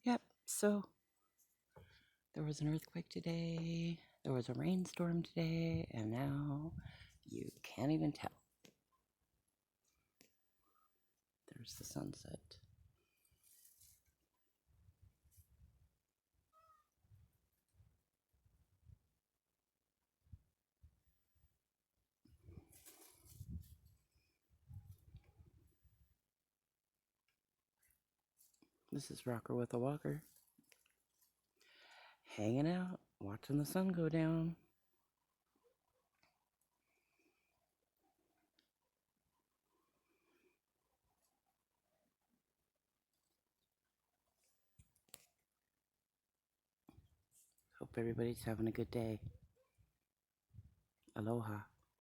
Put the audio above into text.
Yep, so there was an earthquake today, there was a rainstorm today, and now you can't even tell. There's the sunset. This is Rocker with a Walker. Hanging out, watching the sun go down. Hope everybody's having a good day. Aloha.